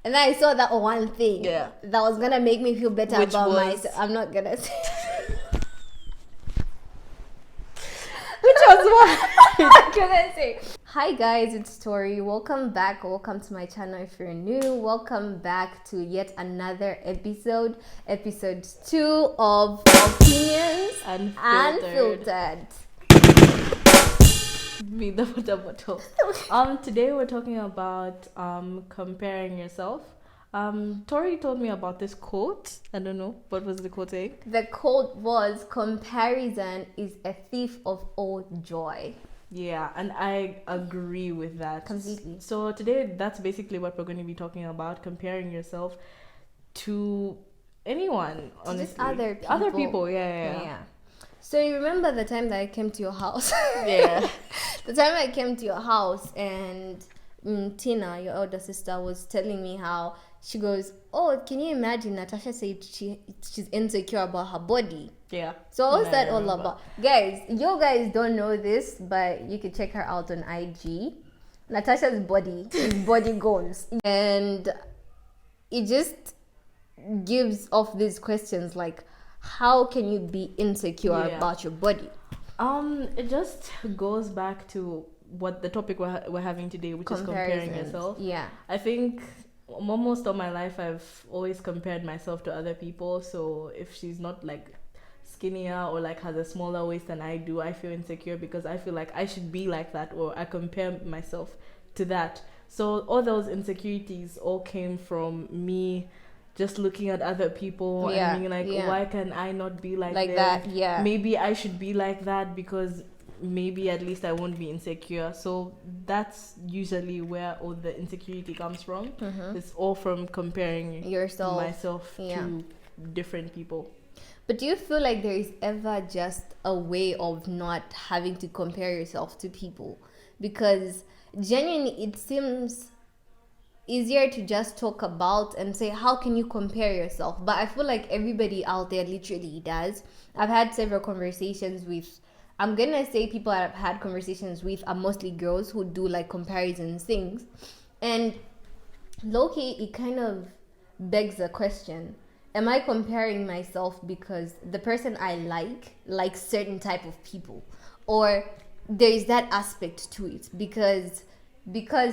And then I saw that one thing Yeah. that was gonna make me feel better Which about was- myself. I'm not gonna say. Which was what? What can I say? Hi guys, it's Tori. Welcome back. Welcome to my channel if you're new. Welcome back to yet another episode. Episode 2 of Opinions Unfiltered. Me the water bottle. Today we're talking about comparing yourself. Tori told me about this quote. I don't know what was the quote saying. The quote was, "Comparison is a thief of all joy." Yeah, and I agree with that Completely. So today, that's basically what we're going to be talking about: comparing yourself to anyone, honestly. Just other people. Other people, yeah. So you remember the time that I came to your house? Yeah. The time I came to your house and Tina, your elder sister, was telling me how she goes, "Oh, can you imagine? Natasha said she's insecure about her body." Yeah. So what was Yeah, that I all remember. about? Guys, you guys don't know this, but you can check her out on IG. Natasha's body is body goals. And it just gives off these questions like, how can you be insecure Yeah. about your body? It just goes back to what the topic we're having today, which is comparing Comparisons. yourself. Yeah. I think most of my life I've always compared myself to other people. So if she's not like skinnier or like has a smaller waist than I do, I feel insecure because I feel like I should be like that, or I compare myself to that. So all those insecurities all came from me just looking at other people Yeah, and being like, yeah. why can I not be like them? That, yeah. Maybe I should be like that because maybe at least I won't be insecure. So that's usually where all the insecurity comes from. It's all from comparing Yourself. myself Yeah. to different people. But do you feel like there is ever just a way of not having to compare yourself to people? Because genuinely, it seems easier to just talk about and say, how can you compare yourself? But I feel like everybody out there literally does. I've had several conversations with, I'm gonna say people I've had conversations with are mostly girls who do like comparison things. And low-key, it kind of begs the question, am I comparing myself because the person I like certain type of people? Or there is that aspect to it? Because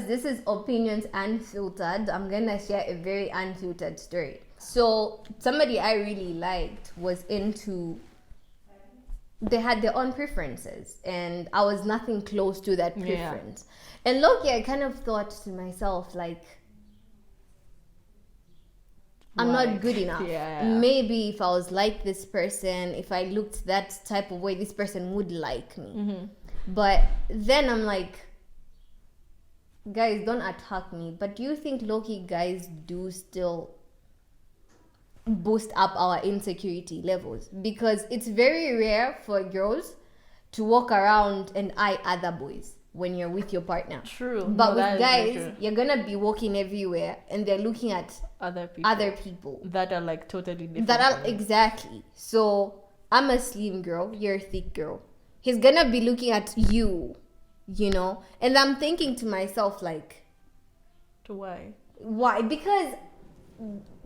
this is Opinions Unfiltered, I'm gonna share a very unfiltered story. So somebody I really liked was into, they had their own preferences and I was nothing close to that preference. And low-key, I kind of thought to myself like, I'm not good enough. Yeah. Maybe if I was like this person, if I looked that type of way, this person would like me. But then I'm like, guys, don't attack me. But do you think low-key guys do still boost up our insecurity levels? Because it's very rare for girls to walk around and eye other boys when you're with your partner. True. But No, that with is very guys, true. you're gonna be walking everywhere and they're looking at Other people. other people. That are like totally different. That are from you. exactly. So I'm a slim girl, you're a thick girl. He's gonna be looking at you, you know? And I'm thinking to myself like, To why? why? Because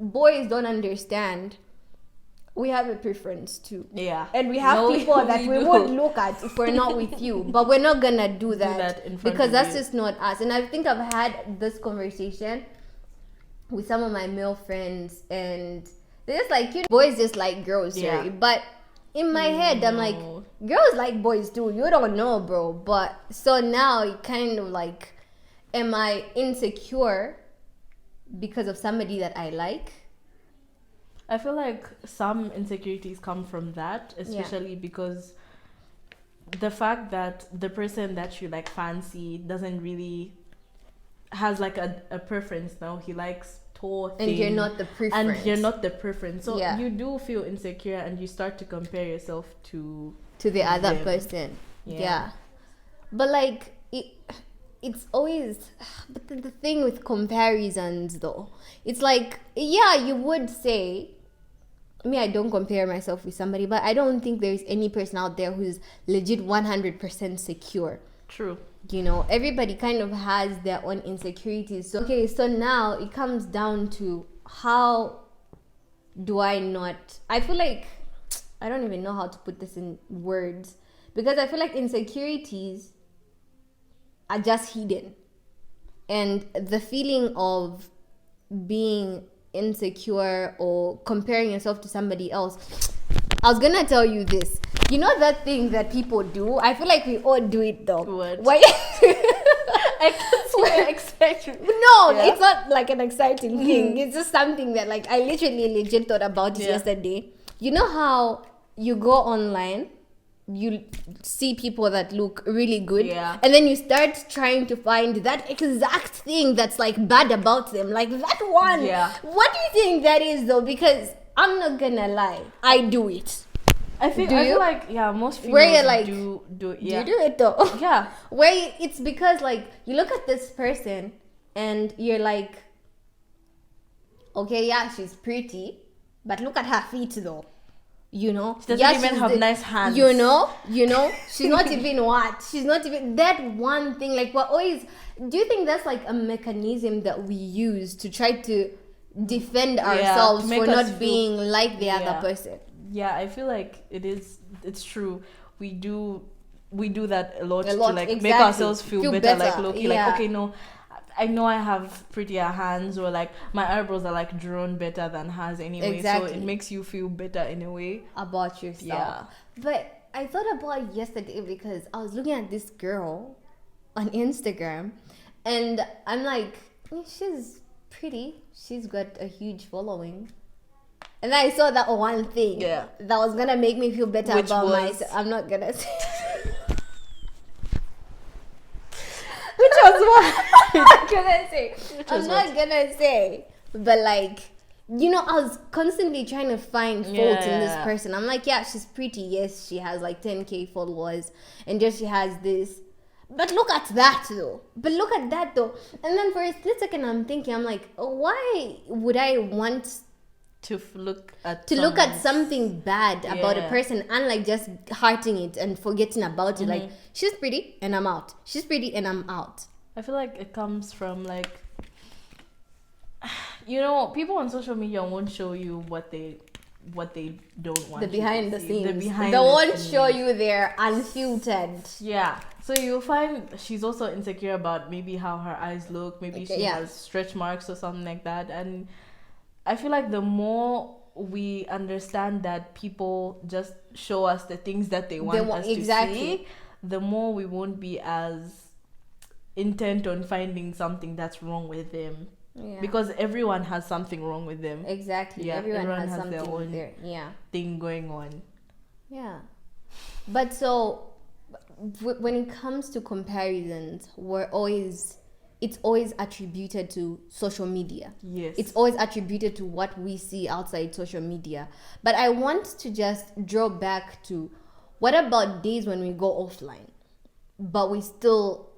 boys don't understand. We have a preference too. Yeah. And we have No, people that we do. would look at if we're not with you. But we're not gonna do that, that in front because of that's you. just not us. And I think I've had this conversation with some of my male friends, and they're just like, you know, boys just like girls, Yeah. sorry. But in my head, I'm like, No. girls like boys too. You don't know, bro. But so now it kind of like, am I insecure because of somebody that I like? I feel like some insecurities come from that, especially because the fact that the person that you like fancy doesn't really has like a preference now. He likes tall, thin, And you're not the preference. and you're not the preference. So Yeah. you do feel insecure and you start to compare yourself to the other them. person. Yeah. Yeah. But like it's always, but the thing with comparisons though, it's like, yeah, you would say, I don't compare myself with somebody, but I don't think there's any person out there who's legit 100% secure. True. You know, everybody kind of has their own insecurities. So okay, so now it comes down to how do I not, I feel like I don't even know how to put this in words, because I feel like insecurities are just hidden, and the feeling of being insecure or comparing yourself to somebody else, I was gonna tell you this. You know that thing that people do? I feel like we all do it though. What? Why? I can see your excitement. No, Yeah. it's not like an exciting thing. It's just something that like I literally legit thought about it yesterday. You know how you go online, you see people that look really good, and then you start trying to find that exact thing that's like bad about them, like that one. What do you think that is though? Because I'm not gonna lie, I do it. I feel like most females where you're like, do it. You do it though. Yeah. Where it's because like you look at this person and you're like, okay, yeah, she's pretty, but look at her feet though. You know, she doesn't even have nice hands. You know, she's not even what? She's not even that one thing. Like we're always. Do you think that's like a mechanism that we use to try to defend ourselves for not being like the other person? Yeah, I feel like it is. It's true. We do that a lot to like make ourselves feel better. Like low-key, like okay, no, I know I have prettier hands, or like my eyebrows are like drawn better than hers anyway. So it makes you feel better in a way about yourself. Yeah. But I thought about it yesterday because I was looking at this girl on Instagram, and I'm like, she's pretty. She's got a huge following. And then I saw that one thing that was gonna make me feel better about myself. I'm not gonna say. Which was what? I'm not gonna say. But like, you know, I was constantly trying to find fault in this person. I'm like, yeah, she's pretty. Yes, she has like 10K followers, and just she has this. But look at that though. And then for a split second, I'm thinking, I'm like, why would I want to look at something bad about a person, and like just hearting it and forgetting about it? Like, she's pretty and I'm out. She's pretty and I'm out. I feel like it comes from like, you know, people on social media won't show you what they don't want. The behind the scenes. They won't show you their unfiltered. Yeah. So you'll find she's also insecure about maybe how her eyes look. Maybe she has stretch marks or something like that. And I feel like the more we understand that people just show us the things that they want us to see, the more we won't be as intent on finding something that's wrong with them. Yeah. Because everyone has something wrong with them. Exactly. Yeah, everyone has something their own thing going on. Yeah. But so when it comes to comparisons, it's always attributed to social media. Yes. It's always attributed to what we see outside social media. But I want to just draw back to, what about days when we go offline, but we still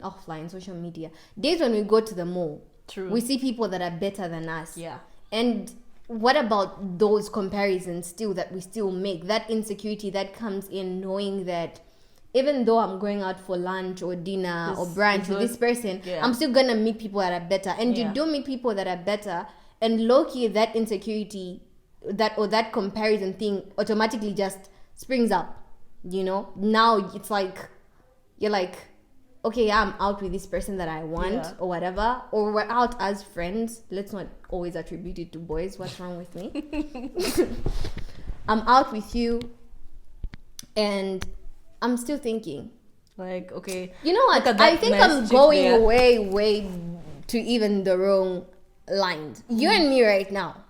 offline social media? Days when we go to the mall. True. We see people that are better than us. Yeah. And what about those comparisons still that we still make? That insecurity that comes in knowing that even though I'm going out for lunch or dinner or brunch with this person, I'm still going to meet people that are better. And you do meet people that are better, and low-key that insecurity, that comparison thing automatically just springs up, you know? Now it's like, you're like, okay, I'm out with this person that I want or whatever. Or we're out as friends. Let's not always attribute it to boys. What's wrong with me? I'm out with you, and I'm still thinking, like, okay, you know what? I think I'm going way to even the wrong lines. You and me right now,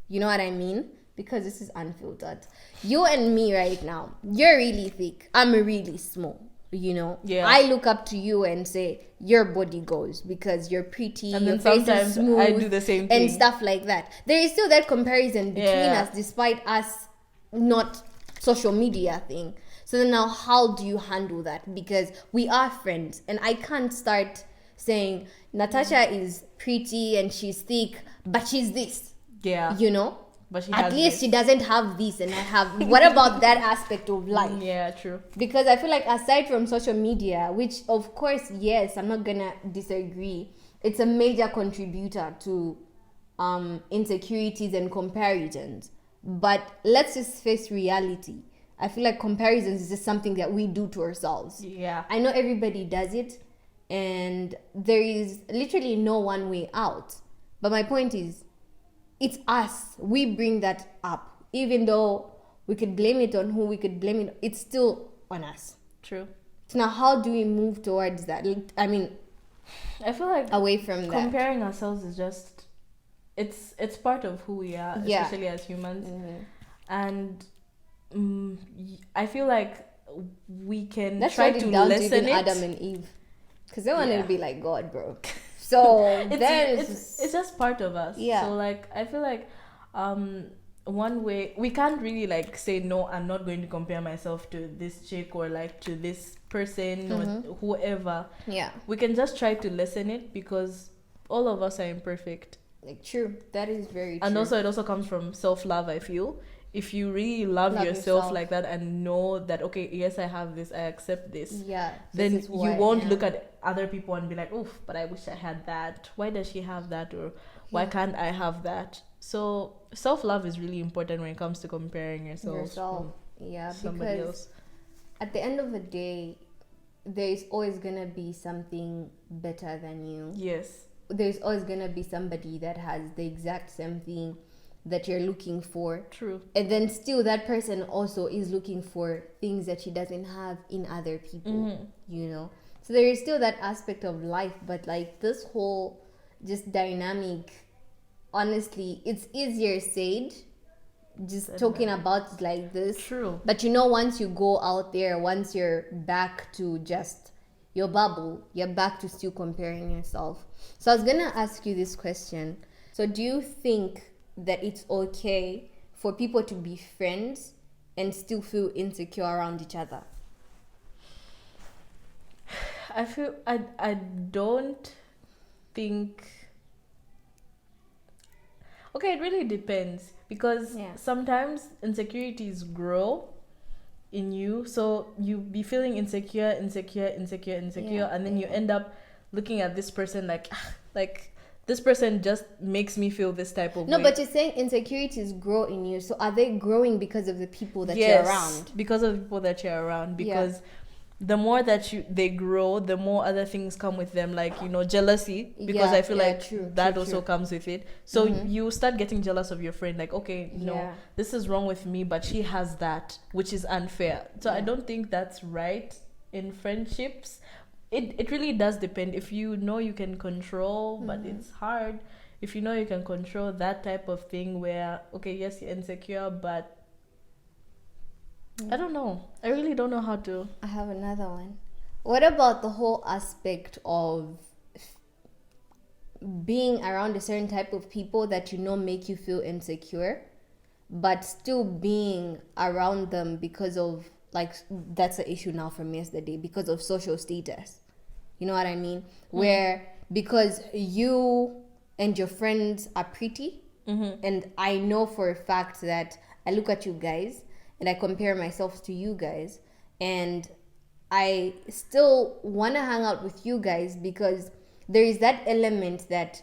you know what I mean? Because this is unfiltered. You and me right now, you're really thick. I'm really small. You know, I look up to you and say your body goes because you're pretty, and your face is smooth. I do the same thing and stuff like that. There is still that comparison between us, despite us not social media thing. So then now, how do you handle that? Because we are friends, and I can't start saying Natasha is pretty and she's thick, but she's this. Yeah, you know. but she At has least this. she doesn't have this and I have. What about that aspect of life? Yeah, true. Because I feel like aside from social media, which of course, yes, I'm not gonna disagree, it's a major contributor to insecurities and comparisons. But let's just face reality. I feel like comparisons is just something that we do to ourselves. Yeah. I know everybody does it, and there is literally no one way out. But my point is, it's us. We bring that up. Even though we could blame it on who we could blame it, it's still on us. True. So now how do we move towards that? I mean, I feel like away from that. comparing ourselves is just it's part of who we are, Yeah. especially as humans. Mhm. And I feel like we can Let's try write to it down to lessen even it. Adam and Eve. Because they want Yeah. to be like God, bro. So it's just part of us. Yeah. So like I feel like one way we can't really like say no, I'm not going to compare myself to this chick or like to this person or whoever. yeah, We can just try to lessen it because all of us are imperfect. like true. That is very true. And also it also comes from self-love, I feel. If you really love yourself like that and know that, okay, yes, I have this, I accept this, yeah, then this is who you I won't am. look at other people and be like, oof, but I wish I had that. Why does she have that? Or why can't I have that? So self-love is really important when it comes to comparing yourself yourself. Yeah, from somebody because else. at the end of the day, there's always gonna be something better than you. Yes. There's always gonna be somebody that has the exact same thing that you're looking for. True. And then still that person also is looking for things that she doesn't have in other people, you know. So there is still that aspect of life, but like this whole just dynamic, honestly, it's easier said just talking about it like this. True. But you know, once you go out there, once you're back to just your bubble, you're back to still comparing yourself. So I was gonna ask you this question. So do you think that it's okay for people to be friends and still feel insecure around each other? I feel I don't think. Okay, it really depends because sometimes insecurities grow in you, so you be feeling insecure, and then you end up looking at this person like this person just makes me feel this type of way. No, but you're saying insecurities grow in you. So are they growing because of the people that you're around? Because of the people that you're around. Because the more that they grow, the more other things come with them, like, you know, jealousy. Because I feel like that also comes with it. So you start getting jealous of your friend, like, okay, no, this is wrong with me, but she has that, which is unfair. So I don't think that's right in friendships. It really does depend. If you know you can control, but it's hard. If you know you can control that type of thing where, okay, yes, you're insecure, but I don't know. I really don't know how to. I have another one. What about the whole aspect of being around a certain type of people that you know make you feel insecure, but still being around them because of, like, that's the issue now for me yesterday, because of social status. You know what I mean? Where because you and your friends are pretty, and I know for a fact that I look at you guys and I compare myself to you guys, and I still want to hang out with you guys because there is that element that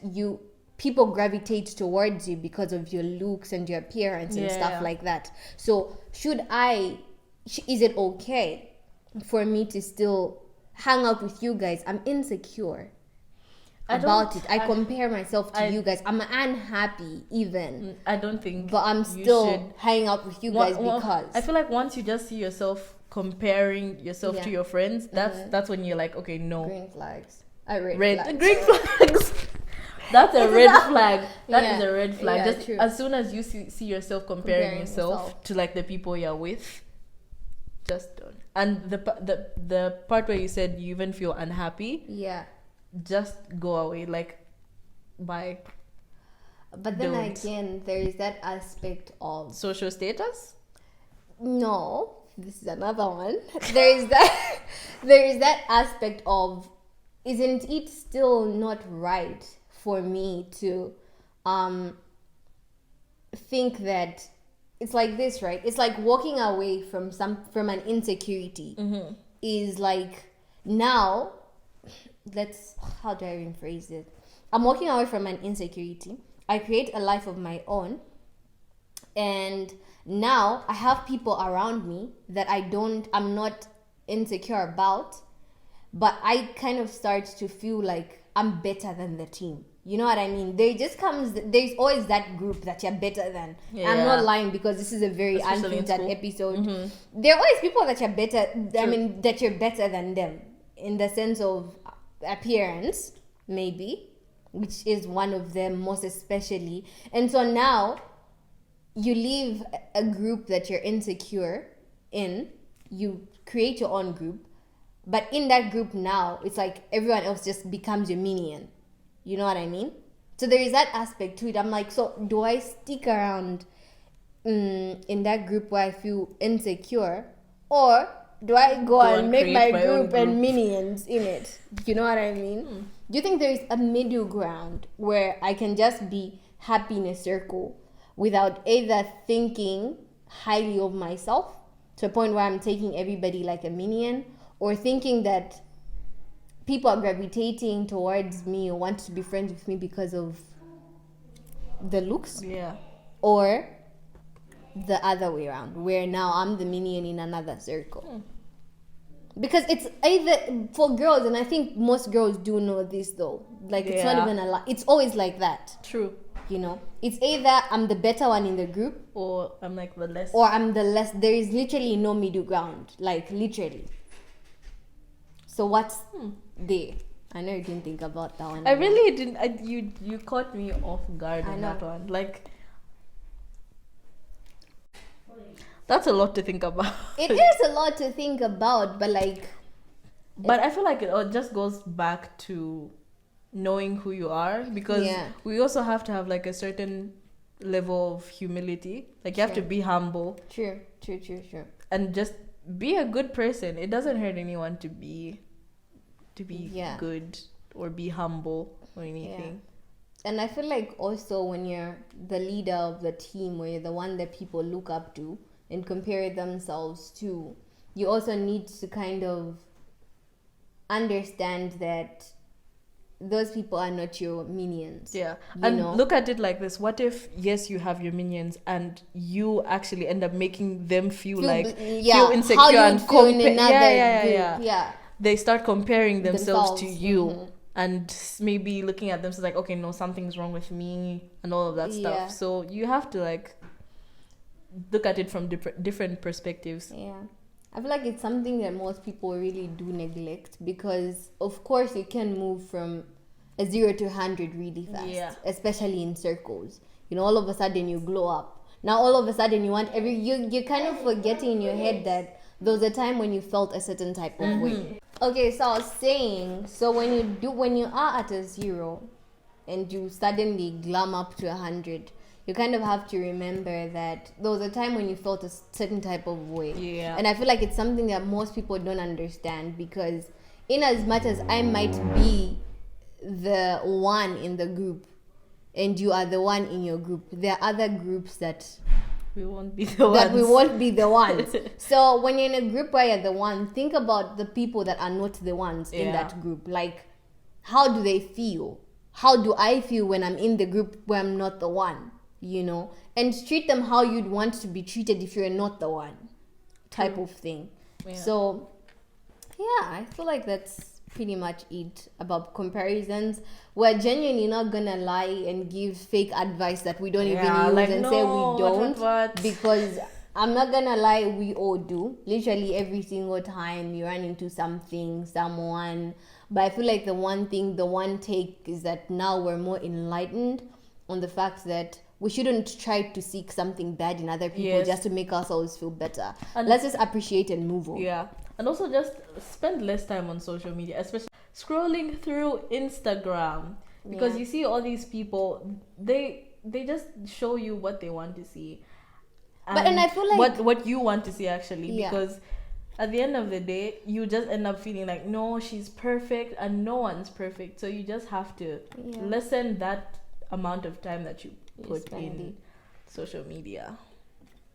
people gravitate towards you because of your looks and your appearance and stuff like that. So is it okay for me to still hang out with you guys? I'm insecure about it. I compare myself to you guys. I'm unhappy even. I don't think. But I'm still hanging out with you guys because I feel like once you just see yourself comparing yourself to your friends, that's when you're like, okay, no. Green flags. Red flags. Green flags. That's a red flag. That is a red flag. Yeah, just true. as soon as you see yourself comparing yourself to like the people you're with, just don't. And the part where you said you even feel unhappy, just go away. Like, bye. But then again, there is that aspect of social status. No, this is another one. There is that aspect of, isn't it still not right for me to think that it's like this, right? It's like walking away from an insecurity. Is like, now, how do I even phrase it? I'm walking away from an insecurity. I create a life of my own, and now I have people around me that I'm not insecure about, but I kind of start to feel like I'm better than the team. You know what I mean? There's always that group that you're better than. Yeah. I'm not lying, because this is a very unfiltered episode. There are always people that you're better. True. I mean, that you're better than them in the sense of appearance, maybe, which is one of them most especially. And so now you leave a group that you're insecure in, you create your own group, but in that group now, it's like everyone else just becomes your minion. You know what I mean? So there is that aspect to it. I'm like, so do I stick around in that group where I feel insecure, or do I go and make my group and minions in it? You know what I mean? Do you think there is a middle ground where I can just be happy in a circle without either thinking highly of myself to a point where I'm taking everybody like a minion, or thinking that people are gravitating towards me or want to be friends with me because of the looks? Yeah. Or the other way around, where now I'm the minion in another circle. Because it's either, for girls, and I think most girls do know this though, like it's not even a lot, it's always like that. True. You know, it's either I'm the better one in the group, or I'm like the less, or I'm the less. There is literally no middle ground, like literally. So what's there? I know you didn't think about that one. I really didn't. You caught me off guard on that one. Like, that's a lot to think about. It is a lot to think about, but like... But I feel like it just goes back to knowing who you are, because we also have to have like a certain level of humility. Like, you have to be humble. True. And just be a good person. It doesn't hurt anyone to be good or be humble or anything. And I feel like also when you're the leader of the team, or you're the one that people look up to and compare themselves to, you also need to kind of understand that those people are not your minions. Yeah. And look at it like this. What if, yes, you have your minions and you actually end up making them feel insecure how you and feel in another group. They start comparing themselves to you and maybe looking at themselves like, okay, no, something's wrong with me and all of that stuff. So you have to like look at it from different perspectives. Yeah. I feel like it's something that most people really do neglect, because of course you can move from a 0 to 100 really fast, especially in circles. You know, all of a sudden you glow up. Now all of a sudden you want you're kind of forgetting in your head that there was a time when you felt a certain type of way. Okay, so I was saying, so when you are at a 0 and you suddenly glum up to 100, you kind of have to remember that there was a time when you felt a certain type of way. Yeah. And I feel like it's something that most people don't understand, because in as much as I might be the one in the group and you are the one in your group, there are other groups that we won't be the ones. So when you're in a group where you're the one, think about the people that are not the ones in that group. Like, how do they feel? How do I feel when I'm in the group where I'm not the one? You know, and treat them how you'd want to be treated if you're not the one, type of thing. So I feel like that's pretty much it about comparisons. We're genuinely not gonna lie and give fake advice that we don't even use and say we don't, because I'm not gonna lie, we all do. Literally every single time you run into someone. But I feel like the one take is that now we're more enlightened on the fact that we shouldn't try to seek something bad in other people just to make ourselves feel better. And let's just appreciate and move on. Yeah. And also just spend less time on social media, especially scrolling through Instagram. Because you see all these people, they just show you what they want to see. And I feel like what you want to see actually. Because at the end of the day, you just end up feeling like, no, she's perfect and no one's perfect. So you just have to lessen that amount of time that you put in social media.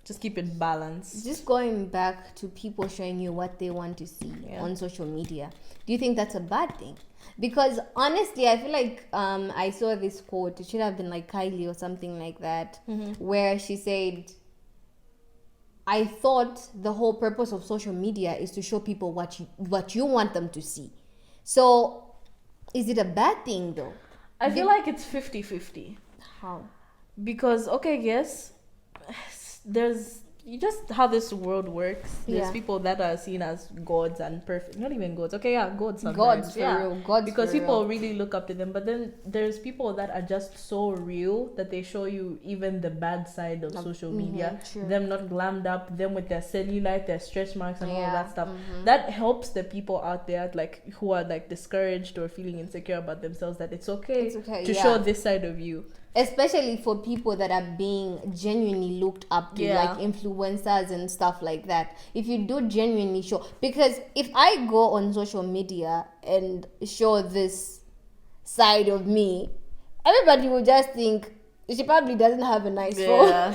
Just keep it balanced. Just going back to people showing you what they want to see on social media, do you think that's a bad thing? Because honestly, I feel like I saw this quote. It should have been like Kylie or something like that, where she said, I thought the whole purpose of social media is to show people what you want them to see. So is it a bad thing though? I feel like it's 50-50. How? Because, okay, yes, there's just how this world works. There's people that are seen as gods and perfect. Not even gods. Okay, yeah, gods sometimes. Gods for real. Gods because for people real. really look up to them. But then there's people that are just so real that they show you even the bad side of social media. True. Them not glammed up, them with their cellulite, their stretch marks and all of that stuff. That helps the people out there like who are like discouraged or feeling insecure about themselves, that it's okay to show this side of you. Especially for people that are being genuinely looked up to, like influencers and stuff like that. If you do genuinely show, because if I go on social media and show this side of me, everybody will just think she probably doesn't have a nice phone.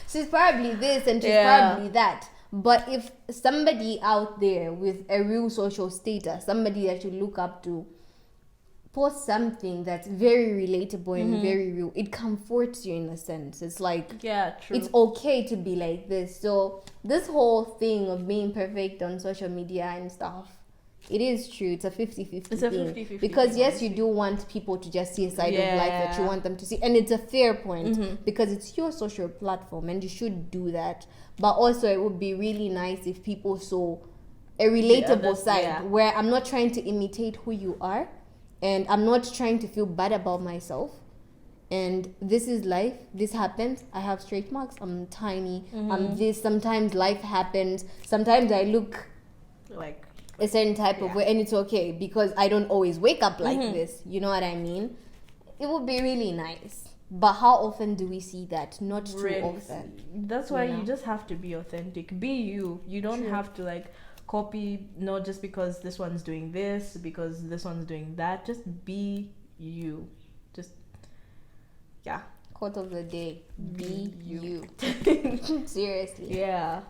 She's probably this and she's probably that. But if somebody out there with a real social status, somebody that you look up to, post something that's very relatable and very real, it comforts you in a sense. It's like, true. It's okay to be like this. So this whole thing of being perfect on social media and stuff, it is true. It's a 50-50 It's a thing. 50-50 because thing, yes, you do want people to just see a side of life that you want them to see, and it's a fair point because it's your social platform and you should do that. But also it would be really nice if people saw a relatable side where I'm not trying to imitate who you are, and I'm not trying to feel bad about myself. And this is life. This happens. I have straight marks. I'm tiny. I'm this. Sometimes life happens. Sometimes I look like a certain type of way, and it's okay because I don't always wake up like this. You know what I mean? It would be really nice. But how often do we see that? Not too often. That's why you just have to be authentic. Be you. You don't have to like copy, no, just because this one's doing this, because this one's doing that. Just be you. Just quote of the day, be you. Seriously. Yeah.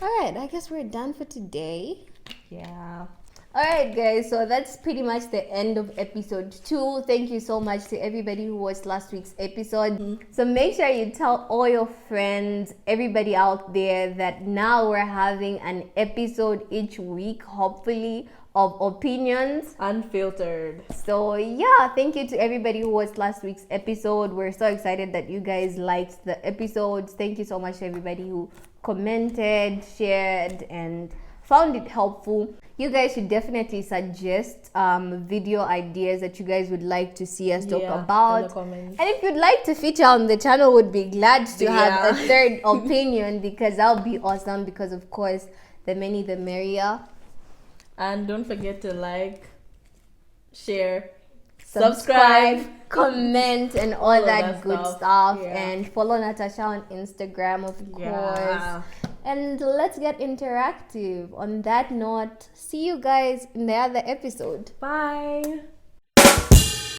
All right, I guess we're done for today. Yeah. All right, guys, so that's pretty much the end of episode 2. Thank you so much to everybody who watched last week's episode. So make sure you tell all your friends, everybody out there, that now we're having an episode each week, hopefully, of opinions Unfiltered. So yeah, thank you to everybody who watched last week's episode. We're so excited that you guys liked the episodes. Thank you so much to everybody who commented, shared, and found it helpful. You guys should definitely suggest video ideas that you guys would like to see us talk about. In the comments. And if you'd like to feature on the channel, would be glad to have a third opinion, because that would be awesome. Because of course, the many the merrier. And don't forget to like, share, subscribe, comment, and all that good stuff. Yeah. And follow Natasha on Instagram, of course. And let's get interactive. On that note, see you guys in the other episode. Bye.